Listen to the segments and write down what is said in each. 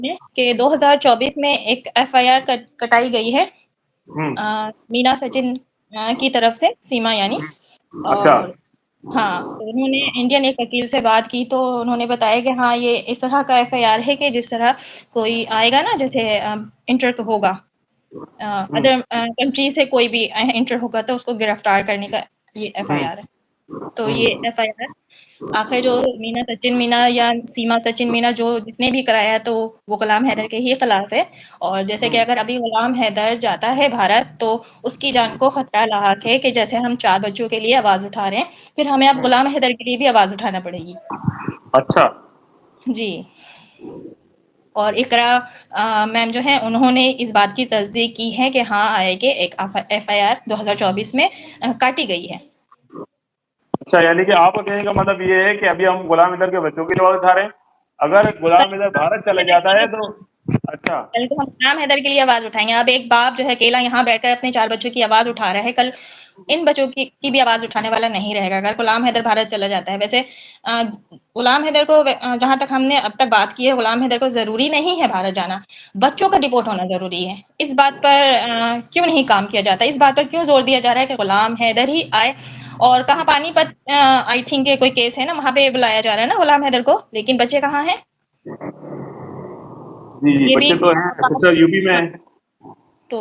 में कि 2024 में एक एफआईआर कटाई गई है मीना सचिन की तरफ से, सीमा यानी। अच्छा। और हाँ, तो उन्होंने इंडियन एक वकील से बात की तो उन्होंने बताया कि हाँ, ये इस तरह का एफआईआर है कि जिस तरह कोई आएगा ना, जैसे इंटर होगा, अदर कंट्री से कोई भी इंटर होगा तो उसको गिरफ्तार करने का ये एफआईआर है। तो ये एफआईआर आखिर जो मीना सचिन मीना या सीमा सचिन मीना जो जिसने भी कराया है तो वो गुलाम हैदर के ही खिलाफ है। और जैसे कि अगर अभी गुलाम हैदर जाता है भारत तो उसकी जान को खतरा लाक है कि जैसे हम 4 बच्चों के लिए आवाज उठा रहे हैं, फिर हमें अब गुलाम हैदर के लिए भी आवाज उठाना पड़ेगी। अच्छा। जी। और इकरा मैम जो है उन्होंने इस बात की तस्दीक की है कि हाँ, आएगी एक एफआईआर 2024 में काटी गई है। अच्छा, यानी कि आपका कहने का मतलब ये है कि अभी हम गुलाम इधर के बच्चों की आवाज उठा रहे हैं, अगर गुलाम इधर भारत चले जाता है तो। अच्छा। कल तो हम गुलाम हैदर के लिए आवाज उठाएंगे। अब एक बाप जो है अकेला यहाँ बैठकर अपने 4 बच्चों की आवाज उठा रहा है, कल इन बच्चों की भी आवाज उठाने वाला नहीं रहेगा अगर गुलाम हैदर भारत चला जाता है। वैसे गुलाम हैदर को जहां तक हमने अब तक बात की है, गुलाम हैदर को जरूरी नहीं है भारत जाना, बच्चों का डिपोर्ट होना जरूरी है। इस बात पर क्यों नहीं काम किया जाता, इस बात पर क्यों जोर दिया जा रहा है कि गुलाम हैदर ही आए। और कहाँ पानीपत आई थिंक कोई केस है ना, वहां पे बुलाया जा रहा है ना गुलाम हैदर को, लेकिन बच्चे कहाँ हैं? जी जी, ये भी बच्चे तो हैं सिस्टर यूपी में हैं। तो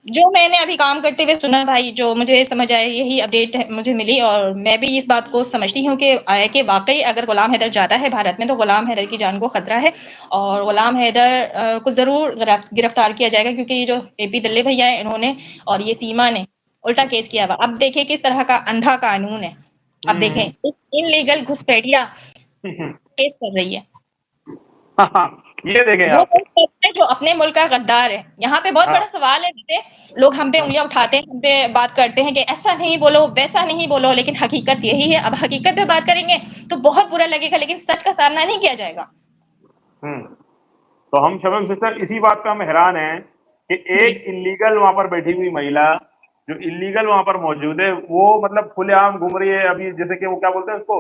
जो मैंने अभी काम करते हुए सुना भाई, जो मुझे समझ आया, यही अपडेट मुझे मिली। और मैं भी इस बात को समझती हूँ कि आया कि वाकई अगर गुलाम हैदर जाता है भारत में तो गुलाम हैदर की जान को खतरा है और गुलाम हैदर को जरूर गिरफ्तार किया जाएगा, क्योंकि ये जो एपी दल्ले भैया है इन्होंने और ये सीमा ने उल्टा केस किया हुआ। अब देखें किस तरह का अंधा कानून है। अब देखें इनलीगल घुसपैठिया केस कर रही है, ये देखें वो आप। लोग करते हैं जो अपने मुल्क का गद्दार है। यहाँ पे बहुत हाँ। बड़ा सवाल है, जैसे लोग हम पे उंगलियां उठाते हैं, हम पे बात करते हैं कि ऐसा नहीं बोलो वैसा नहीं बोलो, लेकिन हकीकत यही है। अब हकीकत पे बात करेंगे तो बहुत बुरा लगेगा, लेकिन सच का सामना नहीं किया जाएगा। तो हम शबनम सिस्टर इसी बात पे हम हैरान हैं कि जी एक इलीगल वहां पर बैठी हुई महिला जो इलीगल वहां पर मौजूद है, वो मतलब खुलेआम घूम रही है। अभी जैसे कि वो क्या बोलते हैं उसको,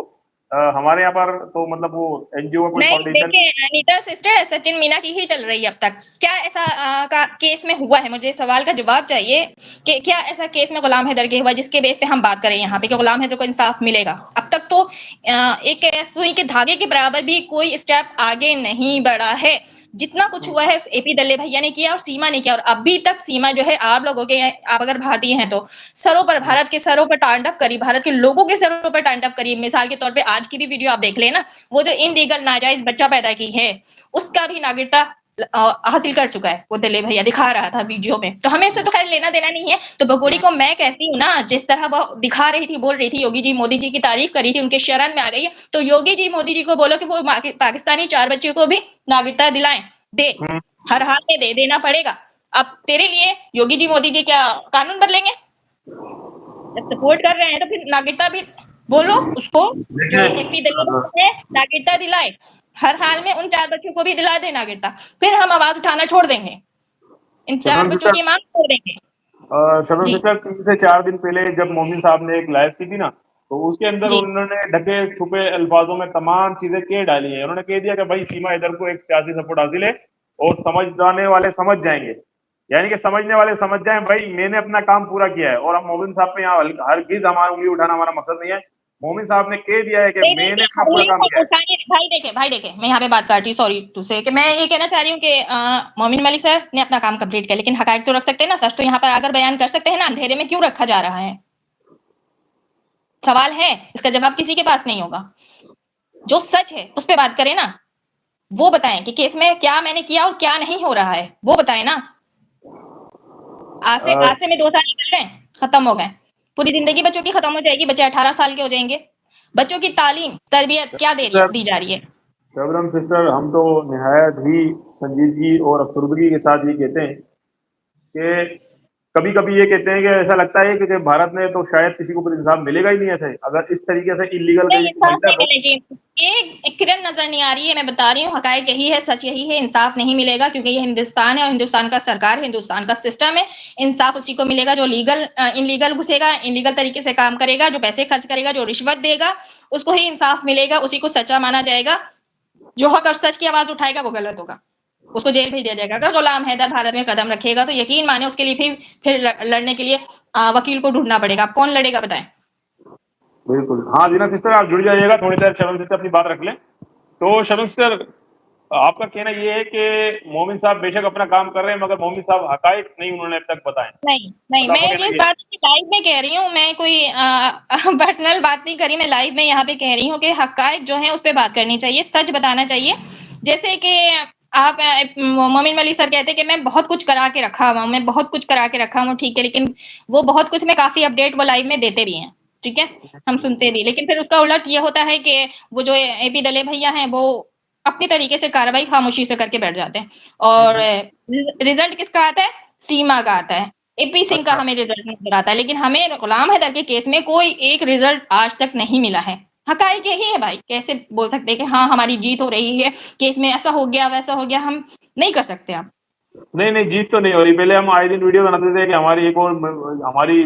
हमारे यहाँ पर तो मतलब वो एनजीओ का कोई नहीं, फाउंडेशन। देखिए अनीता सिस्टर सचिन मीना की ही चल रही है अब तक। क्या ऐसा का केस में हुआ है, मुझे सवाल का जवाब चाहिए कि क्या ऐसा केस में गुलाम हैदर के हुआ जिसके बेस पे हम बात करें यहाँ पे कि गुलाम हैदर को इंसाफ मिलेगा? अब तक तो एक सुई के धागे के बराबर भी कोई स्टेप आगे नहीं बढ़ा है। जितना कुछ हुआ है एपी दल्ले भैया ने किया और सीमा ने किया, और अभी तक सीमा जो है, आप लोगों के, आप अगर भारतीय हैं तो सरों पर, भारत के सरों पर तांडव करी, भारत के लोगों के सरों पर तांडव करी। मिसाल के तौर पे आज की भी वीडियो आप देख लेना, वो जो इनलीगल नाजायज बच्चा पैदा की है उसका भी नागरिकता हासिल कर चुका है, वो दिल्ली भैया दिखा रहा था वीडियो में। तो हमें इससे तो खैर लेना देना नहीं है। तो भगोड़ी को मैं कहती हूँ ना, जिस तरह वो दिखा रही थी, बोल रही थी, योगी जी मोदी जी की तारीफ कर रही थी, उनके शरण में आ गई है, तो योगी जी मोदी जी को बोलो कि वो पाकिस्तानी 4 बच्चों को भी नागरिकता दिलाएं, दे, हर हाल में दे देना पड़ेगा। अब तेरे लिए योगी जी मोदी जी क्या कानून बदलेंगे? जब सपोर्ट कर रहे हैं तो फिर नागरिकता भी बोलो उसको, जो देखिए एपी दल्ले है, नागरिकता दिलाए, हर हाल में उन 4 बच्चों को भी दिला दे नागरिकता, फिर हम आवाज उठाना छोड़ देंगे, इन 4 शबनम बच्चों सिस्टर, की मांग छोड़ देंगे। शबनम जी सिस्टर 3 से 4 दिन पहले जब मोमिन साहब ने एक लाइव की थी ना, तो उसके अंदर जी उन्होंने ढके छुपे अल्फाजों में तमाम चीजें कह डाली हैं। उन्होंने कह दिया कि भाई सीमा इधर को एक सियासी सपोर्ट हासिल है और समझ जाने वाले समझ जाएंगे, यानी कि समझने वाले समझ जाएं। भाई मैंने अपना काम पूरा किया है और हम मोमिन साहब पे यहाँ हरगिज हमारा उंगली उठाना हमारा मकसद नहीं है। मोमिन साहब ने कह दिया है कि नहीं मैंने देखिए, अपना पूरा उंगली काम किया है। उठाने, भाई देखे मैं यहाँ पे बात करती हूँ, सॉरी टू से, कि मैं ये कहना चाह रही हूँ कि मोमिन मलिक सर ने अपना काम कंप्लीट किया, लेकिन हकायक तो रख सकते हैं ना, सच तो यहाँ पर आकर बयान कर सकते हैं ना, अंधेरे में क्यों रखा जा रहा है? सवाल है, इसका जवाब किसी के पास नहीं होगा। जो सच है उस पर बात करें ना, वो बताएं कि केस में क्या मैंने किया और क्या नहीं हो रहा है, वो बताएं ना। आज से में 2 साल निकल गए, खत्म हो गए, पूरी जिंदगी बच्चों की खत्म हो जाएगी, बच्चे 18 साल के हो जाएंगे। बच्चों की तालीम तरबियत क्या दी जा रही है? शबनम सिस्टर, हम तो निहायत ही संजीदगी और अफसरदगी के साथ ये कहते हैं कि कभी कभी ये कहते हैं कि ऐसा लगता है कि भारत में तो शायद किसी को भी इंसाफ मिलेगा ही नहीं। ऐसे अगर इस तरीके से इलीगल नहीं, कहीं इंसाफ महिला नहीं को। मिलेगी, एक किरण नजर नहीं आ रही है, मैं बता रही हूँ, हकायक यही है, सच यही है, इंसाफ नहीं मिलेगा, क्योंकि ये हिंदुस्तान है और हिंदुस्तान का सरकार है, हिंदुस्तान का सिस्टम है। इंसाफ उसी को मिलेगा जो इनलीगल घुसेगा, इनलीगल तरीके से काम करेगा, जो पैसे खर्च करेगा, जो रिश्वत देगा, उसको ही इंसाफ मिलेगा, उसी को सच्चा माना जाएगा। जो हक और सच की आवाज उठाएगा वो गलत होगा। उसको जेल भेज दिया जाएगा। अगर गुलाम हैदर भारत में कदम रखेगा तो यकीन माने उसके लिए फिर लड़ने के लिए वकील को ढूंढना पड़ेगा। अब कौन लड़ेगा बताएं? बिल्कुल। हाँ जीना सिस्टर, आप जुड़ जाइएगा, थोड़ी देर शबनम सिस्टर अपनी बात रख लें। तो शबनम सिस्टर, आपका कहना ये है कि मोमिन साहब बेशक अपना काम कर रहे हैं, मगर मोमिन साहब हकायक नहीं उन्होंने अब तक बताए। नहीं नहीं, बस आपका मैं कहना ये ये है। बात लाइव में कह रही हूँ, मैं कोई पर्सनल बात नहीं करी, मैं लाइव में यहाँ पे कह रही हूँ कि हकायक जो है उस पर बात करनी चाहिए, सच बताना चाहिए। जैसे कि आप मोमिन मलिक सर कहते हैं कि मैं बहुत कुछ करा के रखा हुआ हूँ, मैं बहुत कुछ करा के रखा हूँ, ठीक है, लेकिन वो बहुत कुछ में काफी अपडेट वो लाइव में देते भी हैं, ठीक है, हम सुनते भी, लेकिन फिर उसका उलट ये होता है कि वो जो एपी दले भैया हैं वो अपनी तरीके से कार्रवाई खामोशी से करके बैठ जाते हैं, और रिजल्ट किसका आता है? सीमा का आता है। एपी सिंह का अच्छा। हमें रिजल्ट नजर आता है, लेकिन हमें गुलाम हैदर के केस में कोई एक रिजल्ट आज तक नहीं मिला है। हकायक यही है भाई, कैसे बोल सकते हैं कि हाँ हमारी जीत हो रही है, केस में ऐसा हो गया वैसा हो गया, हम नहीं कर सकते आप। नहीं नहीं, जीत तो नहीं हो रही। पहले हम आए दिन वीडियो बनाते थे कि हमारी एक और, हमारी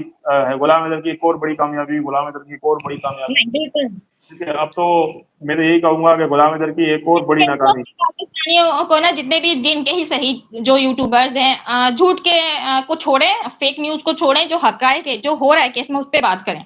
गुलाम हैदर की एक और बड़ी कामयाबी, गुलाम हैदर की एक और बड़ी कामयाबी। नहीं बिल्कुल। ठीक है, अब तो मैं तो यही कहूंगा कि गुलाम हैदर की एक और बड़ी नाकामी। पाकिस्तानियों को ना, जितने भी गिन के ही सही जो यूट्यूबर्स हैं, झूठ के को छोड़े, फेक न्यूज को छोड़े, जो हकायक है जो हो रहा है केस में उस पर बात करें,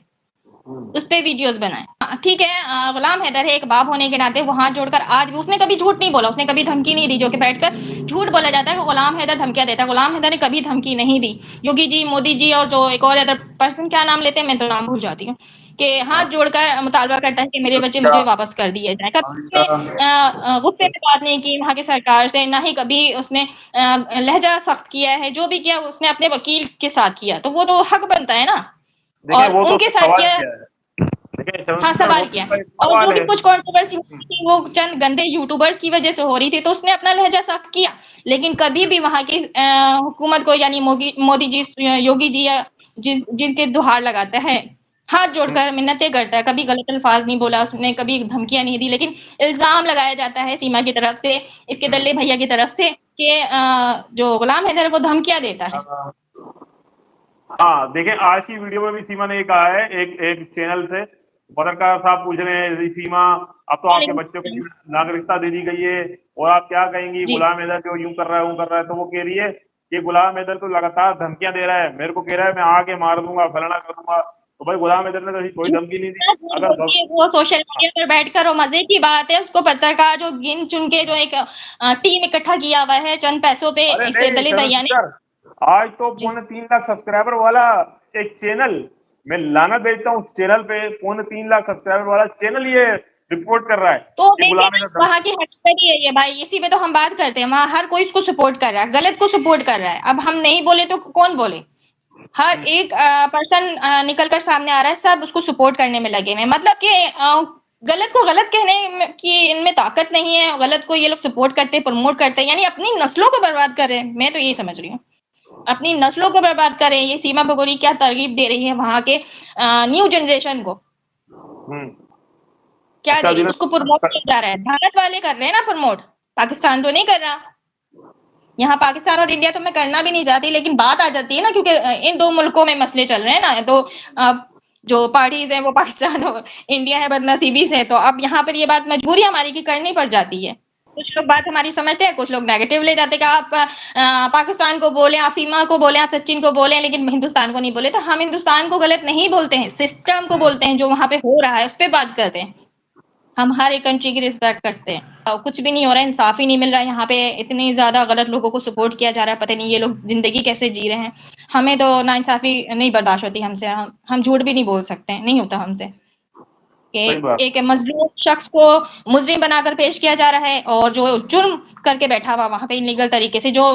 उस पे वीडियोस बनाएं। ठीक है, गुलाम हैदर है, एक बाप होने के नाते वो हाथ जोड़कर आज भी, उसने कभी झूठ नहीं बोला, उसने कभी धमकी नहीं दी, जो कि बैठकर झूठ बोला जाता है कि गुलाम हैदर धमकियां देता है। गुलाम हैदर ने कभी धमकी नहीं दी। योगी जी, मोदी जी और जो एक और अदर पर्सन, क्या नाम लेते हैं मैं तो नाम भूल जाती हूँ, कि हाथ जोड़कर मुतालबा करता है कि मेरे बच्चे अमित मुझे शाह, वापस कर दिए जाए। कभी अमित उसने शाह। गुस्से में बात नहीं की वहां की सरकार से, ना ही कभी उसने लहजा सख्त किया है। जो भी किया उसने अपने वकील के साथ किया, तो वो तो हक बनता है ना, देखिए और वो तो उनके उसने साथ सवाल किया। किया है। देखिए हाँ, शर्मिंदा, वो सवाल तो किया। उसका एक और सवाल जो भी है। कुछ कंट्रोवर्सी हुई थी वो चंद गंदे यूट्यूबर्स की वजह से हो रही थी, तो उसने अपना लहजा सख्त किया। लेकिन कभी भी वहां की हुकूमत को, यानी मोदी जी, योगी जी, या जिनके दुहार लगाता है, हाथ जोड़कर मिन्नतें करता है, कभी गलत अल्फाज नहीं बोला उसने, कभी धमकियां नहीं दी, लेकिन इल्जाम लगाया जाता है सीमा की तरफ से, इसके दल्ले भैया की तरफ से, कि जो गुलाम हैदर है वो धमकियां देता है। हाँ देखिए, आज की वीडियो में भी सीमा ने ये कहा है, एक एक चैनल से पत्रकार साहब पूछ रहे हैं, "जी सीमा, अब तो आपके बच्चों को नागरिकता दे दी गई है और आप क्या कहेंगी, जी, गुलाम हैदर जो यूं कर रहा है वो कर रहा है।" तो वो कह रही है कि गुलाम हैदर तो लगातार धमकियां दे रहा है, मेरे को कह रहा है मैं आके मार दूंगा, फलाना कर दूंगा। तो भाई गुलाम हैदर ने तो ऐसी कोई धमकी नहीं दी। झूठ अगर बोलती है वो सोशल मीडिया पर बैठकर, और मजे की बात है उसको पत्रकार जो गिन चुन के जो एक टीम इकट्ठा किया हुआ है चंद पैसों पे, अरे इसे नहीं दलित शरण भैया ने। सिस्टर, आज तो जी, 3.25 लाख सब्सक्राइबर वाला एक चैनल, मैं लाना भेजता हूँ उस चैनल पे, 3.25 लाख सब्सक्राइबर वाला चैनल ये रिपोर्ट कर रहा है तो कि देखिए गुलाम ना, हैदर वहां की हकीकत ही है ये भाई, इसी पे तो हम बात करते हैं, वहां हर कोई इसको सपोर्ट कर रहा है, गलत को सपोर्ट कर रहा है। अब हम नहीं बोले तो कौन बोले? हर एक पर्सन निकल कर सामने आ रहा है, सब उसको सपोर्ट करने में लगे हुए हैं। मतलब कि गलत को गलत की इनमें ताकत नहीं है, गलत को ये लोग सपोर्ट करते हैं, प्रमोट करते हैं, यानी अपनी नस्लों को बर्बाद कर रहे हैं। मैं तो यही समझ रही हूँ, अपनी नस्लों को बर्बाद कर रहे हैं। ये सीमा भगोरी क्या तरगीब दे रही है वहां के न्यू जनरेशन को, हम्म। क्या अच्छा दे रही है? जिन्हें उसको प्रमोट किया जा रहा है, भारत वाले कर रहे हैं ना प्रमोट, पाकिस्तान तो नहीं कर रहा। यहाँ पाकिस्तान और इंडिया तो मैं करना भी नहीं चाहती, लेकिन बात आ जाती है ना, क्योंकि इन दो मुल्कों में मसले चल रहे हैं ना, तो जो पार्टीज हैं वो पाकिस्तान और इंडिया है बदनसीबी से, तो अब यहाँ पर ये बात मजबूरी हमारी की करनी पड़ जाती है। कुछ लोग बात हमारी समझते हैं, कुछ लोग नेगेटिव ले जाते हैं कि आप पाकिस्तान को बोले, आप सीमा को बोले, आप सचिन को बोले, लेकिन हिंदुस्तान को नहीं बोले। तो हम हिंदुस्तान को गलत नहीं बोलते हैं, सिस्टम को बोलते हैं, जो वहां पे हो रहा है उस पर बात करते हैं। हम हर एक कंट्री की रिस्पेक्ट करते हैं। कुछ भी नहीं हो रहा है, इंसाफ ही नहीं मिल रहा है यहाँ पे, इतनी ज्यादा गलत लोगों को सपोर्ट किया जा रहा है, पता नहीं ये लोग जिंदगी कैसे जी रहे हैं। हमें तो नाइंसाफी नहीं बर्दाश्त होती हमसे, हम झूठ भी नहीं बोल सकते, नहीं होता हमसे कि सही बात। एक मजलूम शख्स को मुजरिम बनाकर पेश किया जा रहा है, और जो जुर्म करके बैठा हुआ वहां पे इलीगल तरीके से, जो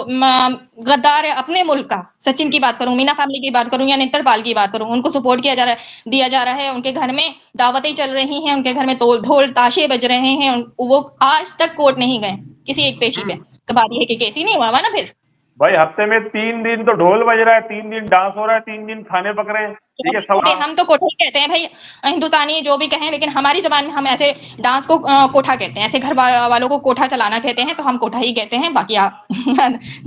गद्दार है अपने मुल्क का, सचिन की बात करूं, मीना फैमिली की बात करूं, या नेत्रपाल की बात करूं, उनको सपोर्ट किया जा रहा है, दिया जा रहा है। उनके घर में दावतें चल रही हैं, उनके घर में तोल ढोल ताशे बज रहे हैं, वो आज तक कोर्ट नहीं गए किसी एक पेशी पे। तो बात यह है कि केस ही नहीं हुआ हुआ ना फिर। भाई हफ्ते में 3 दिन तो ढोल बज रहा है, 3 दिन डांस हो रहा है, 3 दिन खाने पक रहे हैं। ठीक है सब। हम तो कोठा ही कहते हैं भाई, हिंदुस्तानी जो भी कहें, लेकिन हमारी जबान में हम ऐसे डांस को कोठा कहते हैं, ऐसे घर वालों को कोठा चलाना कहते हैं, तो हम कोठा ही कहते हैं। बाकी आप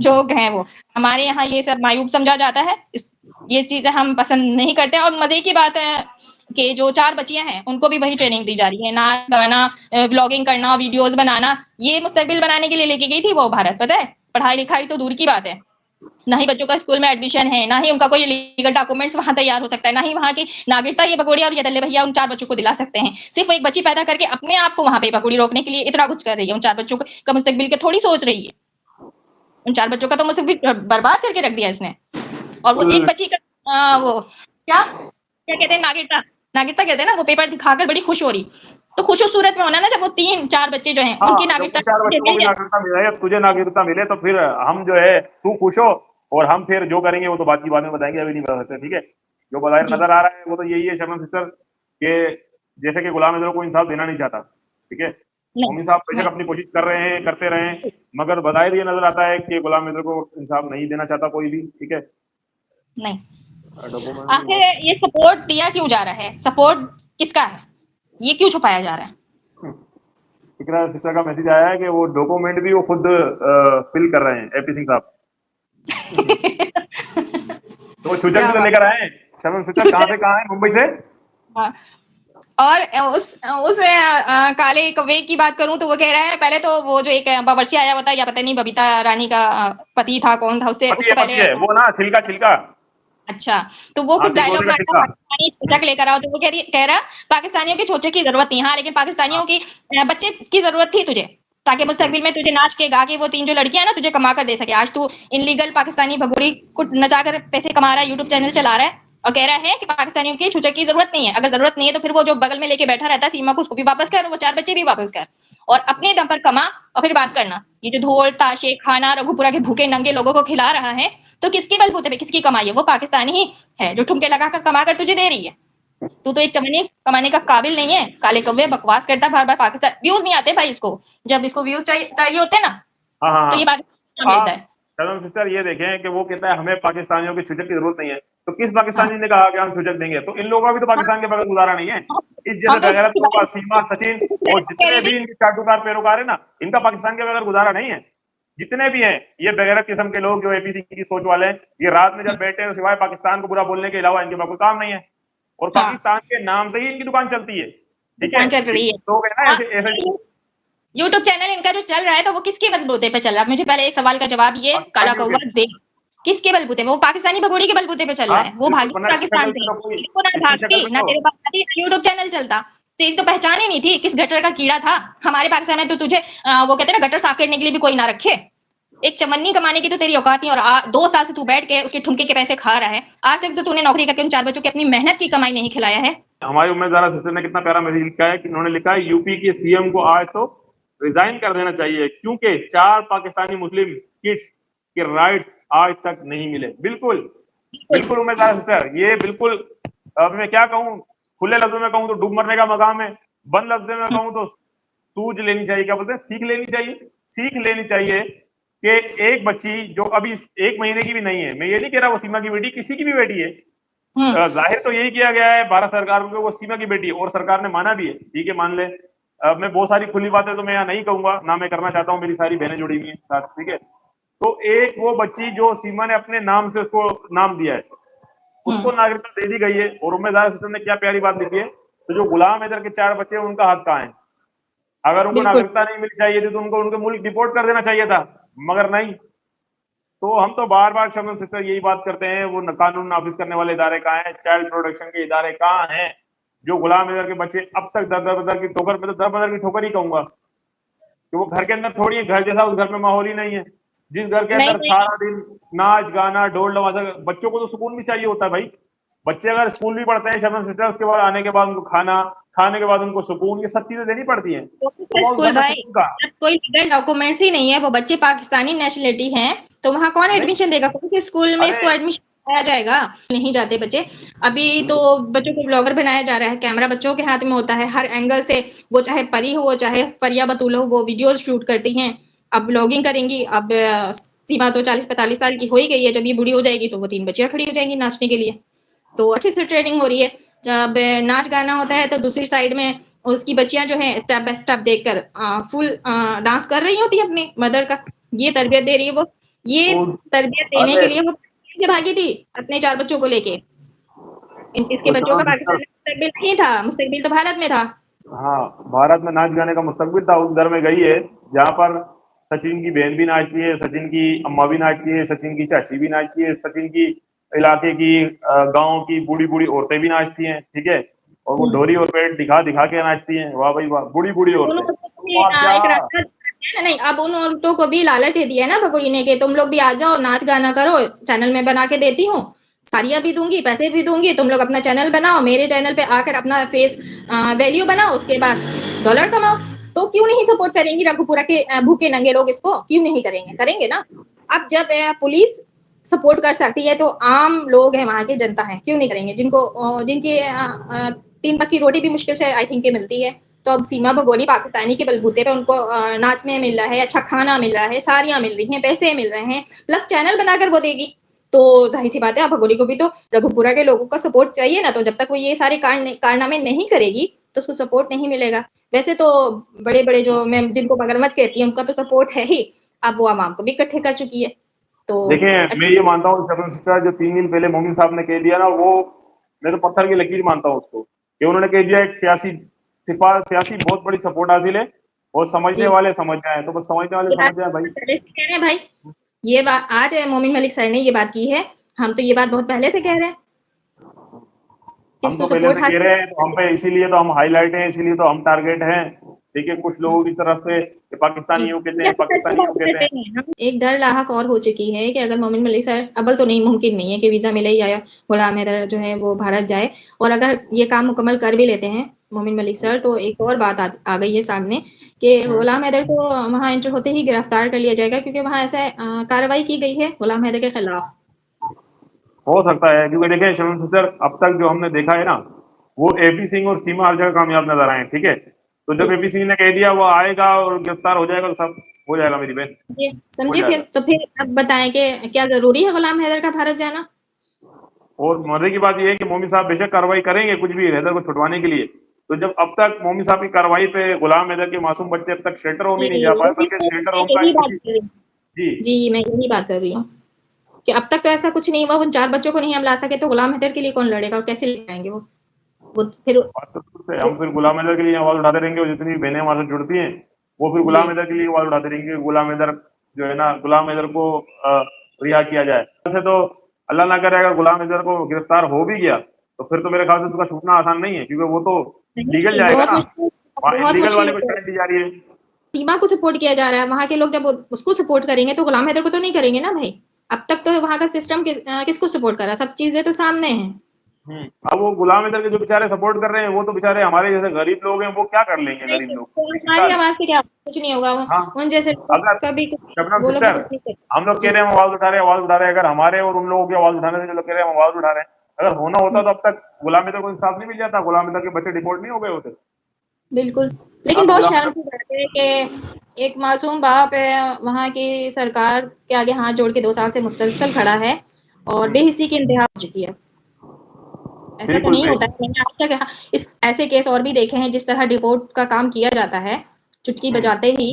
जो कहें वो, हमारे यहाँ ये सब मायूब समझा जाता है। ये चीजें हम पसंद नहीं करते हैं। और मजे की बात है, के जो 4 बच्चियां हैं उनको भी वही ट्रेनिंग दी जा रही है, नाच गाना, ब्लॉगिंग करना, वीडियोस बनाना। ये मुस्तकबिल बनाने के लिए लेके गई थी वो भारत, पता है। पढ़ाई लिखाई तो दूर की बात है, ना ही बच्चों का स्कूल में एडमिशन है, ना ही उनका कोई लीगल डॉक्यूमेंट्स वहां तैयार हो सकता है, ना ही वहां की नागरिकता ये पकौड़ी और ये दल्ले भैया उन 4 बच्चों को दिला सकते हैं। सिर्फ एक बच्ची पैदा करके अपने आप को वहां पे पकौड़ी रोकने के लिए इतना कुछ कर रही है, उन 4 बच्चों का मुस्तकबिल के थोड़ी सोच रही है। उन 4 बच्चों का तो मुस्तकबिल बर्बाद करके रख दिया इसने। और वो एक बच्ची का वो क्या क्या कहते हैं, नागरिकता, नागरिकता कहते हैं ना, वो पेपर दिखाकर बड़ी खुश हो रही। तो खुश उस सूरत में होना ना जब वो 3-4 बच्चे जो हैं हाँ, उनकी जब नागरिकता उन 4 बच्चों को मिल भी जाए। नागरिकता मिले या तुझे नागरिकता मिले तो फिर हम जो है तू खुश हो, और हम फिर जो करेंगे वो तो बात की बाद में बताएंगे, अभी नहीं बता सकते, ठीक है। जो बाहर जी नजर आ रहा है वो तो यही है शबनम सिस्टर, कि जैसे कि गुलाम अजहर को इंसाफ देना नहीं चाहता, ठीक है। नहीं मोमी साहब बेशक नहीं अपनी कोशिश कर रहे हैं, करते रहे, मगर बज़ाहिर ये नजर आता है कि गुलाम अजहर को इंसाफ नहीं देना चाहता कोई भी, ठीक है। नहीं, आखिर डॉक्यूमेंट ये सपोर्ट दिया क्यों जा रहा है, सपोर्ट किसका है, ये क्यों छुपाया जा रहा है? इकरा सिस्टर का मैसेज आया है कि वो डॉक्यूमेंट भी वो खुद फिल कर रहे हैं, एपी सिंह साहब। तो वो चूचक भी क्या तो बात। लेकर आए हैं। शबनम सिस्टर कहाँ से कहाँ है, मुंबई से। हाँ। और उस काले कौवे की बात करूं तो वो कह रहा है, पहले तो वो जो एक बावर्ची आया हुआ था, या पता नहीं बबीता रानी का पति था कौन था, उससे उसको पति पहले। है वो ना, छिलका छिलका। अच्छा, तो वो हाँ, कुछ डायलॉग तिकोने का मारता, छिलका। पाकिस्तानी चूचक लेकर आओ, तो वो कह रहा पाकिस्तानियों के चूचक की जरूरत नहीं, हाँ लेकिन पाकिस्तानियों की बच्चे की जरूरत थी तुझे, ताकि मुस्तकबिल में तुझे नाच के गा के वो 3 जो लड़कियां हैं ना तुझे कमा कर दे सके। आज तू इनलीगल पाकिस्तानी भगोड़ी को नचा कर पैसे कमा रहा है, यूट्यूब चैनल चला रहा है और कह रहा है कि पाकिस्तानियों के चूचक की जरूरत नहीं है। अगर जरूरत नहीं है तो फिर वो जो बगल में लेके बैठा रहता है सीमा को, उसको भी वापस कर, वो 4 बच्चे भी वापस कर, और अपने दम पर कमा और फिर बात करना। ये जो ढोल ताशे खाना रघुपुरा के भूखे नंगे लोगों को खिला रहा है, तो किसकी बलबूते पे, किसकी कमाई है? वो पाकिस्तानी ही है जो ठुमके लगाकर कमा कर तुझे दे रही है। तू तो एक चमनी कमाने का काबिल नहीं है, काले कौवे बकवास करता बार बार। पाकिस्तान व्यूज नहीं आते भाई इसको, जब इसको व्यूज चाहिए होते हैं ना, हाँ हाँ तो हाँ। ये पाकिस्तान नाम आप लेता है। शबनम सिस्टर ये देखें कि वो कहता है हमें पाकिस्तानियों की छुचक की जरूरत नहीं है, तो किस पाकिस्तानी ने कहा कि हम छुचक देंगे? तो इन लोगों का भी तो हाँ, पाकिस्तान के बगैर गुजारा नहीं है। इस हम जैसे तो बेगैरत इसकी लोगों का, बात सीमा, सचिन और कह जितने रही भी थी। इनके चाटुकार पैरोकार है ना, इनका पाकिस्तान के बगैर गुजारा नहीं है। जितने भी हैं ये बेगैरत किस्म के लोग जो एपीसी की सोच वाले हैं, ये रात में जब बैठे हैं सिवाय पाकिस्तान को बुरा बोलने के अलावा इनके पास कोई काम नहीं है, और हाँ, पाकिस्तान के नाम से ही इनकी दुकान चलती है, ठीक है। दुकान चल रही है। तो कहना हाँ, ऐसे ऐसे यूट्यूब चैनल इनका जो चल रहा है तो वो किसके बलबूते पे चल रहा है? मुझे पहले इस सवाल का जवाब ये काला पाकिस्तानियों के। कौवा दे। किसके बलबूते पे? वो पाकिस्तानी भगोड़ी के बलबूते पे चल रहा हाँ है, वो बिल्कुल, भागी वरना इसकी पाकिस्तान शक्ल से। से तो कोई, तेरे को ना इसकी भागती शक्ल से ना तो तेरे पास आती ना यूट्यूब चैनल चलता। तेरी तो पहचान ही नहीं थी किस गटर का कीड़ा था। हमारे पाकिस्तान में तो तुझे वो कहते हैं ना गटर साफ करने के लिए भी कोई ना रखे। एक चमन्नी कमाने की तो तेरी औकात नहीं, और 2 साल से तू बैठ के उसके ठुमके के पैसे खा रहा है। आज तक तो तूने नौकरी करके उन 4 बच्चों की अपनी मेहनत की कमाई नहीं खिलाया है। हमारी उम्मीदवार सिस्टर ने कितना प्यारा मैसेज लिखा है कि उन्होंने लिखा है यूपी के सीएम को आज तो रिजाइन कर देना चाहिए, क्योंकि 4 पाकिस्तानी मुस्लिम किड्स के राइट्स आज तक नहीं मिले। बिल्कुल बिल्कुल उम्मीदवार सिस्टर, ये बिल्कुल, अब मैं क्या कहूँ, खुले लफ्जों में कहूँ तो डूब मरने का मकाम है, बंद लफ्जों में कहूँ तो सूझ लेनी चाहिए, क्या बोलते हैं, सीख लेनी चाहिए। सीख लेनी चाहिए कि एक बच्ची जो अभी 1 महीने की भी नहीं है, मैं ये नहीं कह रहा वो सीमा की बेटी, किसी की भी बेटी है, हम्म। जाहिर तो यही किया गया है भारत सरकार को, वो सीमा की बेटी है, और सरकार ने माना भी है, ठीक है, मान ले। अब मैं बहुत सारी खुली बातें तो मैं यहाँ नहीं कहूंगा, ना मैं करना चाहता हूँ, मेरी सारी बहनें जुड़ी हुई हैं साथ, ठीक है। तो एक वो बच्ची जो सीमा ने अपने नाम से उसको नाम दिया है, उसको हम्म। नागरिकता दे दी गई है, और उम्मीदवार सिस्टर ने क्या प्यारी बात लिखी है, तो जो गुलाम हैदर के 4 बच्चे हैं उनका हक कहाँ है? अगर उनको बिल्कुल। नागरिकता नहीं मिलनी चाहिए थी तो उनको उनके मुल्क डिपोर्ट कर देना चाहिए था, मगर नहीं। तो हम तो बार बार शबनम सिस्टर यही बात करते हैं, वो कानून नाफिज करने वाले इदारे कहाँ हैं, चाइल्ड प्रोटेक्शन के इदारे कहाँ हैं, जो गुलाम अजहर के बच्चे अब तक दर दर बदर की ठोकर, मैं तो दर बदर की ठोकर ही कहूंगा, कि वो घर के अंदर थोड़ी है, घर जैसा उस घर में माहौल ही नहीं है, जिस घर के नहीं अंदर नहीं, सारा दिन नाच गाना ढोल नवाजा। बच्चों को तो सुकून भी चाहिए होता है भाई। बच्चे अगर स्कूल भी पढ़ते हैं शबनम सिस्टर, उसके बाद आने के बाद उनको खाना, खाने के बाद उनको सुकून, ये सब चीजें देनी पड़ती हैं, तो वो उस स्कूल घर में भाई, सुकून का। जब कोई लीगल डॉक्यूमेंट्स ही नहीं है, वो बच्चे पाकिस्तानी नेशनलिटी हैं, तो वहां कौन नहीं, एडमिशन देगा? कौन से स्कूल में अरे इसको एडमिशन दिया जाएगा? नहीं जाते बच्चे। अभी तो बच्चों को ब्लॉगर बनाया जा रहा है, कैमरा बच्चों के हाथ में होता है हर एंगल से। वो चाहे परी हो चाहे परिया बतूल हो, वो वीडियोस शूट करती हैं। अब ब्लॉगिंग करेंगी। अब सीमा तो 40-45 साल की हो ही गई है, जब ये बूढ़ी हो जाएगी तो वो 3 बच्चियां खड़ी हो जाएंगी नाचने के लिए। तो अच्छे से ट्रेनिंग हो रही है। जब नाच गाना होता है तो दूसरी साइड में उसकी बच्चियां जो है स्टेप बाय स्टेप देखकर फुल डांस कर रही होती है अपनी मदर का। ये तरबियत दे रही है वो। ये वो तरबियत देने अरे के लिए वो भागी थी अपने 4 बच्चों को लेके। इसके तो बच्चों का शबनम पाकिस्तान सिस्टर, में मुस्तकबिल नहीं था, मुस्तकबिल तो भारत में था। हाँ, भारत में नाच गाने का मुस्तकबिल था, उस घर में गई है जहाँ पर सचिन की बहन भी नाचती है, सचिन की अम्मा भी नाचती है, सचिन की चाची भी नाचती है, सचिन की इलाके की गांव की बूढ़ी बूढ़ी औरतें भी नाचती हैं, ठीक है। और वो ढोरी और पेट दिखा दिखा के नाचती हैं, वाह भाई वाह, बूढ़ी बूढ़ी अब उन औरतें, औरतों को तो भी वहाँ क्या। एक रास्ता दिया है ना, नहीं अब उन औरतों को भी लालच दे दिया है ना भगोरी ने कि तुम लोग भी आ जाओ, नाच गाना करो, चैनल में बना के देती हूँ, साड़ियाँ भी दूंगी, पैसे भी दूंगी, तुम लोग अपना चैनल बनाओ, मेरे चैनल पे आकर अपना फेस वैल्यू बनाओ, उसके बाद डॉलर कमाओ। तो क्यों नहीं सपोर्ट करेंगी रघुपुरा के भूखे नंगे लोग, इसको क्यों नहीं करेंगे, करेंगे ना। अब जब पुलिस सपोर्ट कर सकती है तो आम लोग हैं, वहां की जनता है, क्यों नहीं करेंगे, जिनको जिनकी 3 वक्त की रोटी भी मुश्किल से आई थिंक मिलती है। तो अब सीमा भगोरी पाकिस्तानी के बलबूते पे उनको नाचने मिल रहा है, अच्छा खाना मिल रहा है, साड़ियाँ मिल रही हैं, पैसे मिल रहे हैं, प्लस चैनल बनाकर वो देगी। तो जाहिर सी बात है, अब भगोरी को भी तो रघुपुरा के लोगों का सपोर्ट चाहिए ना, तो जब तक वो ये सारे कारनामे नहीं करेगी तो उसको सपोर्ट नहीं मिलेगा। वैसे तो बड़े बड़े जो मैं जिनको मगरमच्छ कहती है उनका तो सपोर्ट है ही, अब वो आवाम को भी इकट्ठे कर चुकी है। तो देखिए, मैं अच्छी ये मानता हूँ शबनम सिस्टर, जो 3 दिन पहले मोमिन साहब ने कह दिया ना, वो मैं तो पत्थर की लकीर मानता हूँ उसको, कि उन्होंने कह दिया एक सियासी बहुत बड़ी सपोर्ट हासिल है, और समझने जी, वाले समझ जाए, तो बस समझने वाले ये बात समझ जाए भाई। पहले से कह रहे हैं भाई, ये बात आज मोमिन मलिक सर ने ये बात की है, हम तो ये बात बहुत पहले से कह रहे हैं कि हम इसको तो पहले सपोर्ट से कह हासिल रहे हैं, तो हम पे इसीलिए तो हम हाईलाइट हैं, इसीलिए तो हम टारगेट हैं, ठीक है। कुछ लोगों की तरफ से कि जी। पाकिस्तानी यूँ कहते ये हैं, तो सच में पाकिस्तानी बात यूँ कहते करते हैं। हैं हम, एक डर लाहक और हो चुकी है कि अगर मोमिन मलिक सर, अव्वल तो नहीं, मुमकिन नहीं है कि वीजा मिले या गुलाम हैदर जो है वो भारत जाए, और अगर ये काम मुकम्मल कर भी लेते हैं मोमिन मलिक सर, तो एक और बात आ गई है सामने कि हम्म, गुलाम हैदर को वहाँ एंटर होते ही गिरफ्तार कर लिया जाएगा, क्योंकि वहाँ ऐसा कार्रवाई की गई है गुलाम हैदर के खिलाफ। हो सकता है, क्योंकि देखिए शबनम सिस्टर, अब तक जो हमने देखा है ना, वो एपी सिंह और सीमा हर जगह कामयाब नजर आए हैं, ठीक है। तो जब एपी सिंह ने कह दिया वो आएगा और गिरफ्तार हो जाएगा, तो सब हो जाएगा मेरी बहन, ये हो समझिए, फिर जाएगा। तो फिर अब बताएं कि क्या जरूरी है गुलाम हैदर का भारत जाना। और मजे की बात यह है कि मोमी साहब बेशक कार्रवाई करेंगे कुछ भी हैदर को छुड़वाने के लिए, तो जब अब तक मोमी साहब की कार्रवाई पे गुलाम हैदर के मासूम बच्चे अब तक शेल्टर होम जी, ही नहीं जा पाए, यही बल्कि मैं शेल्टर मैं होम का यही बात किसी। कर रही हूँ। जी। जी, मैं यही बात कर रही हूँ कि अब तक तो ऐसा कुछ नहीं हुआ, उन 4 बच्चों को नहीं हम ला सके तो गुलाम हैदर के लिए कौन लड़ेगा और कैसे लेके आएँगे वो? वो फिर बात तो दुरुस्त है, हम फिर गुलाम हैदर के लिए आवाज उठाते रहेंगे, और जितनी भी बहनें हमारे साथ जुड़ती हैं वो फिर गुलाम जी, हैदर के लिए आवाज उठाते रहेंगे, गुलाम हैदर जो है ना, गुलाम हैदर को रिहा किया जाए। वैसे तो अल्लाह ना करे अगर गुलाम हैदर को गिरफ्तार हो भी गया, तो फिर तो मेरे ख्याल से उसका छूटना आसान नहीं है, क्योंकि वो तो लीगल नहीं, जाएगा बहुत ना, मुश्किल, वहाँ बहुत इलीगल मुश्किल वाले को है। छांट दी जा रही है। सीमा को सपोर्ट किया जा रहा है, वहाँ के लोग जब उसको सपोर्ट करेंगे तो गुलाम हैदर को तो नहीं करेंगे ना भाई। अब तक तो वहाँ का सिस्टम किसको सपोर्ट कर रहा है, सब चीजें तो सामने हैं। अब वो गुलाम हैदर के जो बेचारे सपोर्ट कर रहे हैं, वो तो बेचारे हमारे जैसे गरीब लोग हैं, वो क्या कर लेंगे, गरीब नहीं, लोग तो एक हमारी मिसाल। आवाज से क्या कुछ नहीं होगा, वो हाँ, उन जैसे लोग अगर का भी कुछ, शबनम वो लोग भी सिस्टर, कुछ नहीं हम लोग करेंगे। कह जी, रहे हैं हम आवाज उठा रहे हैं, आवाज उठा रहे हैं, अगर हमारे और उन लोगों की आवाज उठाने से जो लोग कह रहे हैं हम आवाज उठा रहे हैं, अगर होना होता तो अब तक गुलाम हैदर को इंसाफ नहीं मिल जाता, गुलाम हैदर के बच्चे डिपोर्ट नहीं हो गए होते। बिल्कुल। ना लेकिन तो बहुत गुलाम शर्म हैदर। की बात है कि एक मासूम बाप है, वहाँ की सरकार के आगे हाथ जोड़ के 2 साल से मुसलसल खड़ा है और हम्म, बेहिसी की इंतहा हो चुकी है। ऐसा तो बिल्कुल नहीं सही। होता है, मैंने आज तक इस ऐसे केस और भी देखे हैं जिस तरह डिपोर्ट का काम किया जाता है, चुटकी हम्म, बजाते ही।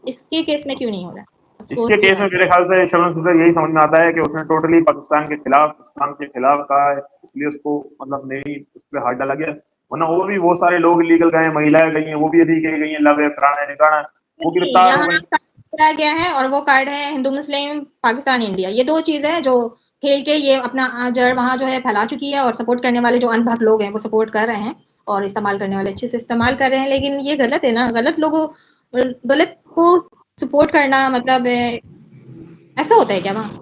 इसके केस में क्यों नहीं हो रहा है? इसके अफ़सोस की केस में बात है। मेरे ख्याल से शबनम सिस्टर यही समझ में आता है कि उसने टोटली पाकिस्तान के खिलाफ, इस्लाम के खिलाफ कहा है, इसलिए उसको मतलब नहीं उस पर हाथ डाला गया। वरना और भी बहुत सारे लोग इलीगल गए हैं, महिलाएं गई हैं, वो भी यदि कही गई हैं, लव है, प्राण है, निकाना है, वो नहीं, गिरफ्तार हो यहाँ गई। कार्ड कराया गया है और वो कार्ड है हिंदू मुस्लिम पाकिस्तान इंडिया, ये 2 चीज़ें हैं जो खेल के ये अपना जड़ वहाँ जो है फैला चुकी है, और सपोर्ट करने वाले जो अनभक लोग हैं वो सपोर्ट कर रहे हैं, और इस्तेमाल करने वाले अच्छे से इस्तेमाल कर रहे हैं। लेकिन ये गलत है ना, गलत को सपोर्ट करना मतलब ऐसा होता है क्या वहाँ?